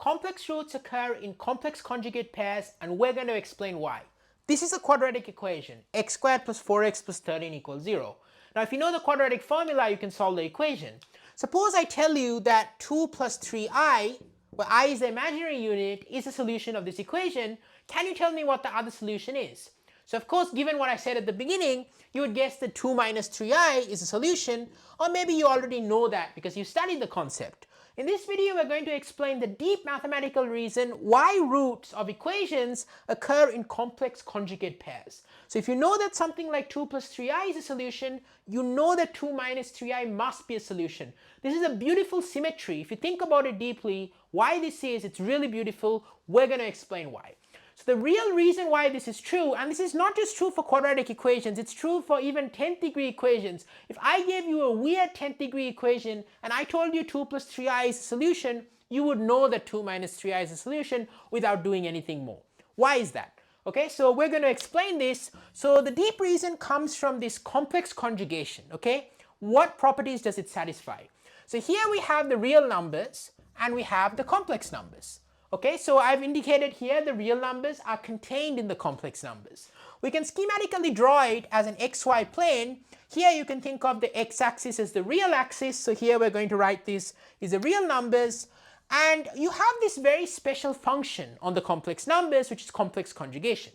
complex roots occur in complex conjugate pairs, and we're going to explain why. This is a quadratic equation, x squared plus 4x plus 13 equals 0. Now if you know the quadratic formula, you can solve the equation. Suppose I tell you that 2 plus 3i, where I is the imaginary unit, is the solution of this equation. Can you tell me what the other solution is? So of course, given what I said at the beginning, you would guess that 2 minus 3i is a solution, or maybe you already know that because you studied the concept. In this video, we're going to explain the deep mathematical reason why roots of equations occur in complex conjugate pairs. So if you know that something like 2 plus 3i is a solution, you know that 2 minus 3i must be a solution. This is a beautiful symmetry. If you think about it deeply, why this is, it's really beautiful. We're going to explain why. So the real reason why this is true, and this is not just true for quadratic equations, it's true for even 10th degree equations. If I gave you a weird 10th degree equation and I told you 2 plus 3i is a solution, you would know that 2 minus 3i is a solution without doing anything more. Why is that? Okay, so we're going to explain this. So the deep reason comes from this complex conjugation. Okay, what properties does it satisfy? So here we have the real numbers and we have the complex numbers. Okay, so I've indicated here the real numbers are contained in the complex numbers. We can schematically draw it as an xy plane. Here you can think of the x-axis as the real axis. So here we're going to write this is the real numbers. And you have this very special function on the complex numbers, which is complex conjugation.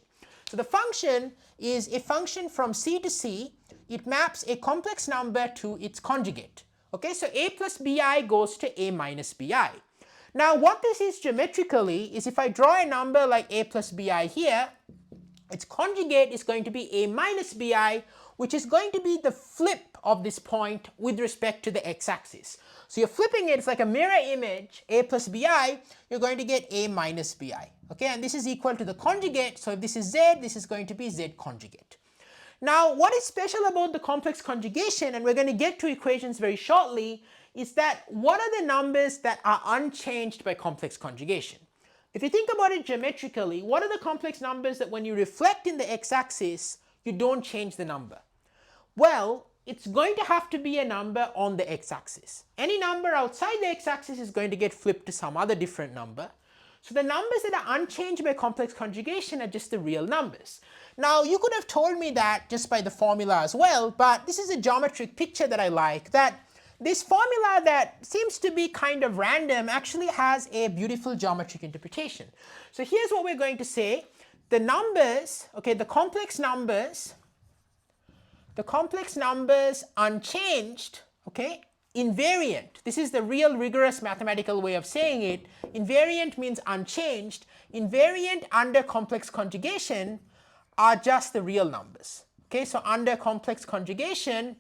So the function is a function from c to c. It maps a complex number to its conjugate. Okay, so a plus bi goes to a minus bi. Now what this is geometrically is if I draw a number like a plus bi here, its conjugate is going to be a minus bi, which is going to be the flip of this point with respect to the x-axis. So you're flipping it, it's like a mirror image, a plus bi, you're going to get a minus bi. Okay, and this is equal to the conjugate, so if this is z, this is going to be z conjugate. Now what is special about the complex conjugation, and we're going to get to equations very shortly, is that what are the numbers that are unchanged by complex conjugation? If you think about it geometrically, what are the complex numbers that when you reflect in the x-axis, you don't change the number? Well, it's going to have to be a number on the x-axis. Any number outside the x-axis is going to get flipped to some other different number. So the numbers that are unchanged by complex conjugation are just the real numbers. Now you could have told me that just by the formula as well, but this is a geometric picture that I like, that this formula that seems to be kind of random actually has a beautiful geometric interpretation. So here's what we're going to say. The numbers, okay, the complex numbers unchanged, okay, invariant. This is the real rigorous mathematical way of saying it. Invariant means unchanged. Invariant under complex conjugation are just the real numbers. Okay, so under complex conjugation,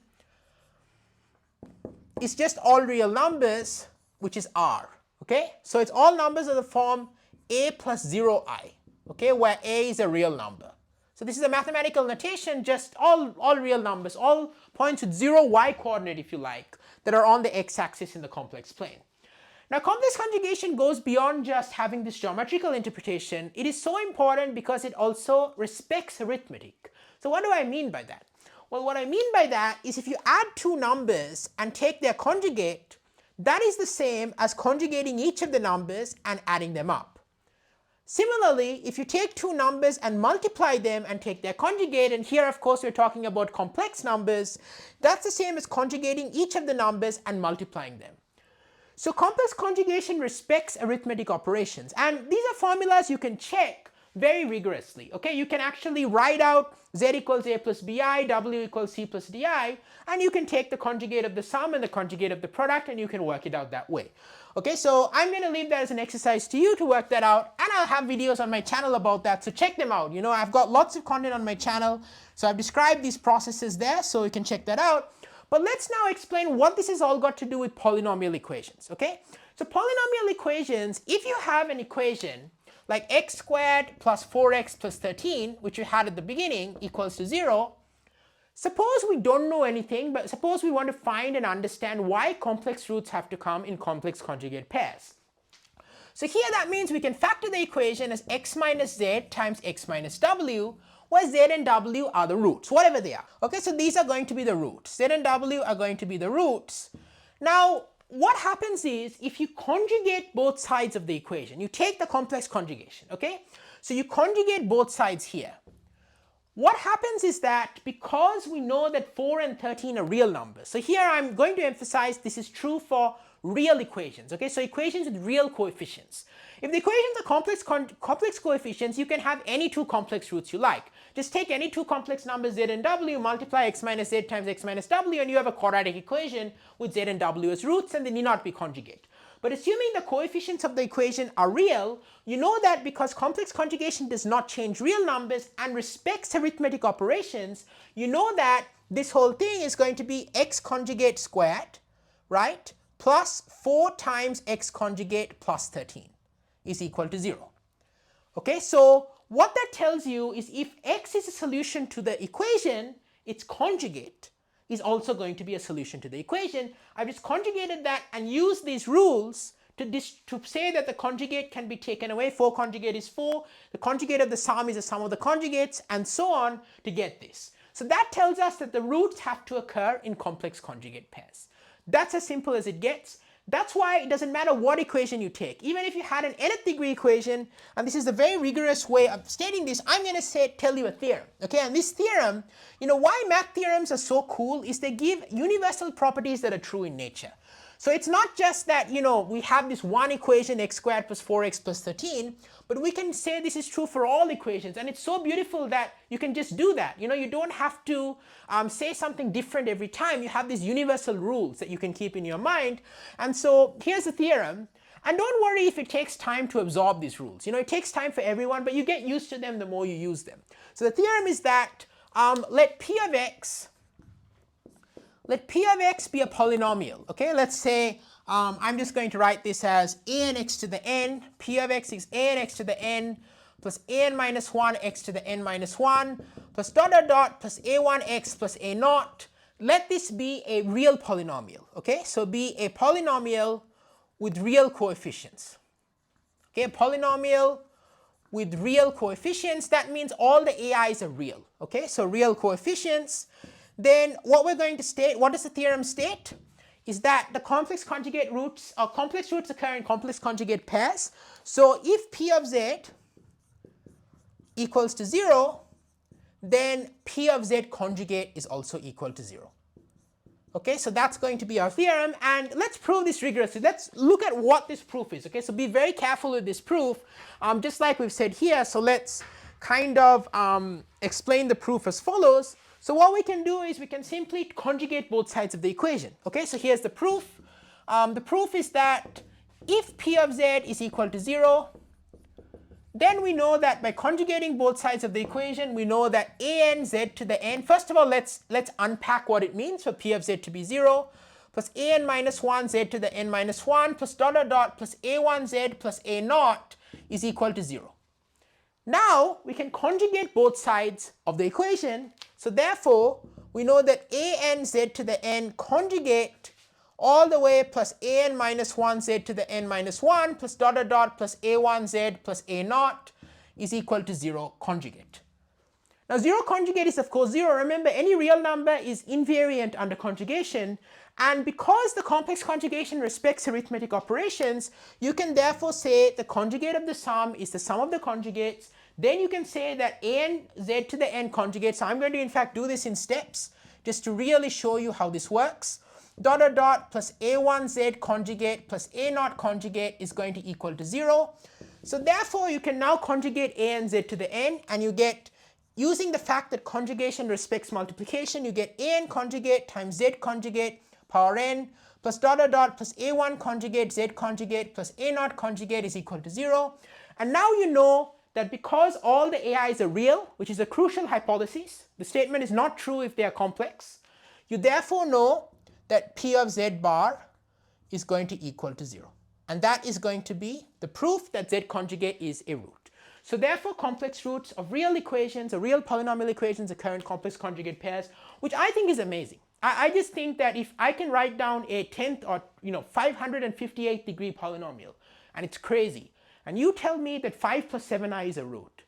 it's just all real numbers, which is R. Okay, so it's all numbers of the form a plus 0i. Okay, where a is a real number. So this is a mathematical notation, just all real numbers, all points with 0 y coordinate, if you like, that are on the x-axis in the complex plane. Now complex conjugation goes beyond just having this geometrical interpretation. It is so important because it also respects arithmetic. So what do I mean by that? Well, what I mean by that is if you add two numbers and take their conjugate, that is the same as conjugating each of the numbers and adding them up. Similarly, if you take two numbers and multiply them and take their conjugate, and here of course we're talking about complex numbers, that's the same as conjugating each of the numbers and multiplying them. So complex conjugation respects arithmetic operations, and these are formulas you can check very rigorously. Okay, you can actually write out z equals a plus bi, w equals c plus di, and you can take the conjugate of the sum and the conjugate of the product and you can work it out that way. Okay, so I'm going to leave that as an exercise to you to work that out, and I'll have videos on my channel about that, so check them out. You know, I've got lots of content on my channel, so I've described these processes there, so you can check that out. But let's now explain what this has all got to do with polynomial equations. Okay, so polynomial equations, if you have an equation like x squared plus 4x plus 13, which you had at the beginning, equals to 0, suppose we don't know anything, but suppose we want to find and understand why complex roots have to come in complex conjugate pairs. So here that means we can factor the equation as x minus z times x minus w, where z and w are the roots, whatever they are. Okay, so these are going to be the roots. Z and w are going to be the roots. Now, what happens is if you conjugate both sides of the equation, you take the complex conjugation, okay? So you conjugate both sides here. What happens is that because we know that 4 and 13 are real numbers, so here I'm going to emphasize this is true for real equations, okay? So equations with real coefficients. If the equations are complex coefficients, you can have any two complex roots you like. Just take any two complex numbers z and w, multiply x minus z times x minus w, and you have a quadratic equation with z and w as roots, and they need not be conjugate. But assuming the coefficients of the equation are real, you know that because complex conjugation does not change real numbers and respects arithmetic operations, you know that this whole thing is going to be x conjugate squared, right, plus 4 times x conjugate plus 13 is equal to 0. Okay, so what that tells you is if x is a solution to the equation, its conjugate is also going to be a solution to the equation. I've just conjugated that and used these rules to say that the conjugate can be taken away. 4 conjugate is 4, the conjugate of the sum is the sum of the conjugates, and so on to get this. So that tells us that the roots have to occur in complex conjugate pairs. That's as simple as it gets. That's why it doesn't matter what equation you take. Even if you had an nth degree equation, and this is a very rigorous way of stating this, I'm going to tell you a theorem. Okay, and this theorem, why math theorems are so cool is they give universal properties that are true in nature. So it's not just that, we have this one equation, x squared plus 4x plus 13, but we can say this is true for all equations. And it's so beautiful that you can just do that. You don't have to say something different every time. You have these universal rules that you can keep in your mind. And so here's a theorem. And don't worry if it takes time to absorb these rules. It takes time for everyone, but you get used to them the more you use them. So the theorem is that let p of x be a polynomial, okay? Let's say I'm just going to write this as an x to the n, p of x is an x to the n plus an minus 1 x to the n minus 1 plus dot dot dot plus a1x plus a naught. Let this be a real polynomial, okay? So be a polynomial with real coefficients, okay? A polynomial with real coefficients, that means all the AIs are real, okay? So real coefficients. Then what we're going to state, what does the theorem state? Is that the complex conjugate roots, or complex roots occur in complex conjugate pairs. So if p of z equals to 0, then p of z conjugate is also equal to 0. Okay, so that's going to be our theorem, and let's prove this rigorously. Let's look at what this proof is. Okay, so be very careful with this proof, just like we've said here. So let's kind of explain the proof as follows. So what we can do is we can simply conjugate both sides of the equation. Okay, so here's the proof. The proof is that if p of z is equal to 0, then we know that by conjugating both sides of the equation, we know that an z to the n, first of all, let's unpack what it means for p of z to be 0, plus an minus 1 z to the n minus 1 plus dot dot dot plus a1 z plus a naught is equal to 0. Now we can conjugate both sides of the equation. So therefore, we know that an z to the n conjugate all the way plus an minus 1 z to the n minus 1 plus dot dot dot plus a1 z plus a naught is equal to 0 conjugate. Now 0 conjugate is of course 0. Remember, any real number is invariant under conjugation, and because the complex conjugation respects arithmetic operations, you can therefore say the conjugate of the sum is the sum of the conjugates. Then you can say that an z to the n conjugate, so I'm going to in fact do this in steps just to really show you how this works. Dot dot dot plus a1 z conjugate plus a naught conjugate is going to equal to 0. So therefore you can now conjugate a and z to the n, and you get, using the fact that conjugation respects multiplication, you get a n conjugate times z conjugate power n plus dot dot dot plus a1 conjugate z conjugate plus a naught conjugate is equal to 0. And now you know that because all the AIs are real, which is a crucial hypothesis, the statement is not true if they are complex, you therefore know that p of z bar is going to equal to 0. And that is going to be the proof that z conjugate is a root. So therefore qumplex roots of real equations or real polynomial equations occur in complex conjugate pairs, which I think is amazing. I just think that if I can write down a 10th or 558th degree polynomial, and it's crazy, and you tell me that 5 plus 7i is a root,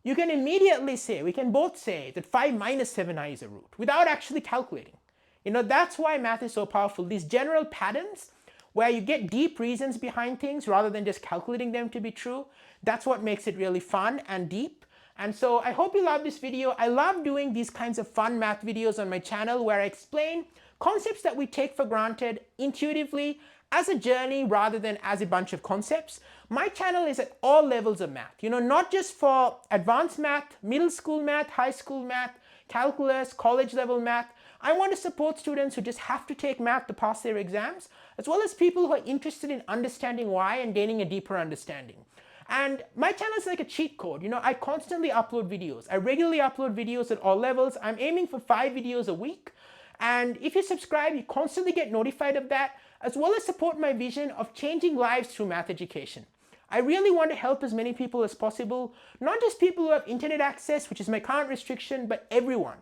you can immediately say, we can both say that 5 minus 7i is a root without actually calculating. That's why math is so powerful. These general patterns, where you get deep reasons behind things rather than just calculating them to be true. That's what makes it really fun and deep. And so I hope you love this video. I love doing these kinds of fun math videos on my channel where I explain concepts that we take for granted intuitively as a journey rather than as a bunch of concepts. My channel is at all levels of math, not just for advanced math, middle school math, high school math, calculus, college level math. I want to support students who just have to take math to pass their exams, as well as people who are interested in understanding why and gaining a deeper understanding. And my channel is like a cheat code. I constantly upload videos. I regularly upload videos at all levels. I'm aiming for 5 videos a week. And if you subscribe, you constantly get notified of that, as well as support my vision of changing lives through math education. I really want to help as many people as possible, not just people who have internet access, which is my current restriction, but everyone,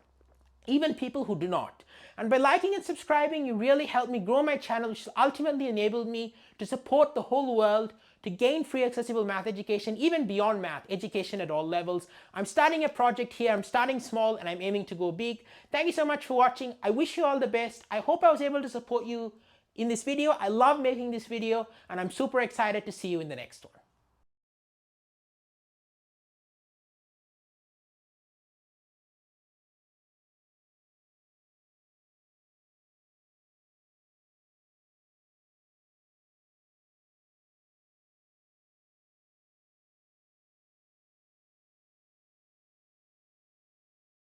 even people who do not. And by liking and subscribing, you really help me grow my channel, which has ultimately enabled me to support the whole world, to gain free accessible math education, even beyond math, education at all levels. I'm starting a project here. I'm starting small and I'm aiming to go big. Thank you so much for watching. I wish you all the best. I hope I was able to support you in this video. I love making this video and I'm super excited to see you in the next one.